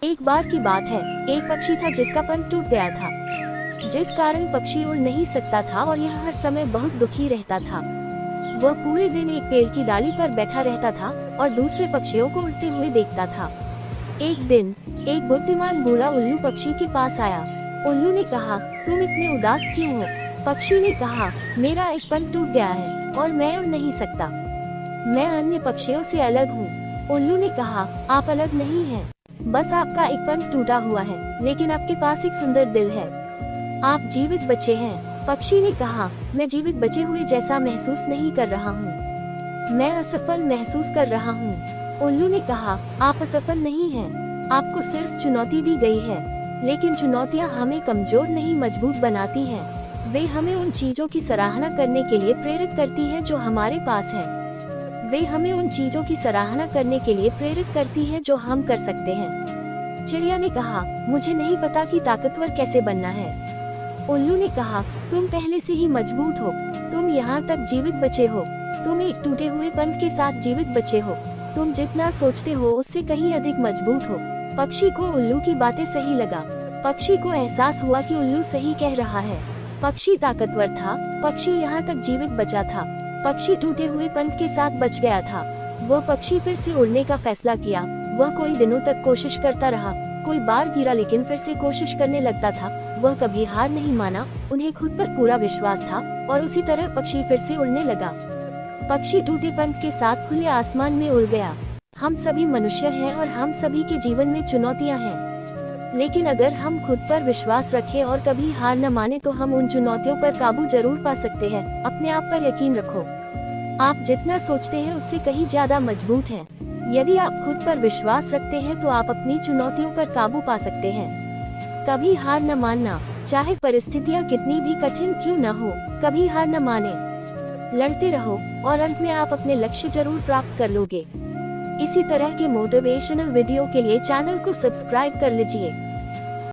एक बार की बात है, एक पक्षी था जिसका पंख टूट गया था, जिस कारण पक्षी उड़ नहीं सकता था और यह हर समय बहुत दुखी रहता था। वह पूरे दिन एक पेड़ की डाली पर बैठा रहता था और दूसरे पक्षियों को उड़ते हुए देखता था। एक दिन एक बुद्धिमान बूढ़ा उल्लू पक्षी के पास आया। उल्लू ने कहा, तुम इतने उदास क्यों हो? पक्षी ने कहा, मेरा एक पंख टूट गया है और मैं उड़ नहीं सकता। मैं अन्य पक्षियों से अलग हूँ। उल्लू ने कहा, आप अलग नहीं हैं, बस आपका एक पंख टूटा हुआ है, लेकिन आपके पास एक सुंदर दिल है। आप जीवित बचे हैं। पक्षी ने कहा, मैं जीवित बचे हुए जैसा महसूस नहीं कर रहा हूँ, मैं असफल महसूस कर रहा हूँ। उल्लू ने कहा, आप असफल नहीं हैं, आपको सिर्फ चुनौती दी गई है, लेकिन चुनौतियाँ हमें कमजोर नहीं मजबूत बनाती हैं। वे हमें उन चीजों की सराहना करने के लिए प्रेरित करती हैं जो हमारे पास है। वे हमें उन चीजों की सराहना करने के लिए प्रेरित करती हैं जो हम कर सकते हैं। चिड़िया ने कहा, मुझे नहीं पता कि ताकतवर कैसे बनना है। उल्लू ने कहा, तुम पहले से ही मजबूत हो, तुम यहाँ तक जीवित बचे हो, तुम एक टूटे हुए पंख के साथ जीवित बचे हो, तुम जितना सोचते हो उससे कहीं अधिक मजबूत हो। पक्षी को उल्लू की बातें सही लगा। पक्षी को एहसास हुआ कि उल्लू सही कह रहा है। पक्षी ताकतवर था, पक्षी यहाँ तक जीवित बचा था, पक्षी टूटे हुए पंख के साथ बच गया था। वह पक्षी फिर से उड़ने का फैसला किया। वह कई दिनों तक कोशिश करता रहा, कोई बार गिरा लेकिन फिर से कोशिश करने लगता था। वह कभी हार नहीं माना, उन्हें खुद पर पूरा विश्वास था और उसी तरह पक्षी फिर से उड़ने लगा। पक्षी टूटे पंख के साथ खुले आसमान में उड़ गया। हम सभी मनुष्य हैं और हम सभी के जीवन में चुनौतियां हैं, लेकिन अगर हम खुद पर विश्वास रखें और कभी हार न माने तो हम उन चुनौतियों पर काबू जरूर पा सकते हैं। अपने आप पर यकीन रखो, आप जितना सोचते हैं उससे कहीं ज्यादा मजबूत हैं। यदि आप खुद पर विश्वास रखते हैं तो आप अपनी चुनौतियों पर काबू पा सकते हैं। कभी हार न मानना, चाहे परिस्थितियां कितनी भी कठिन क्यों न हो, कभी हार न माने, लड़ते रहो और अंत में आप अपने लक्ष्य जरूर प्राप्त कर लोगे। इसी तरह के मोटिवेशनल वीडियो के लिए चैनल को सब्सक्राइब कर लीजिए।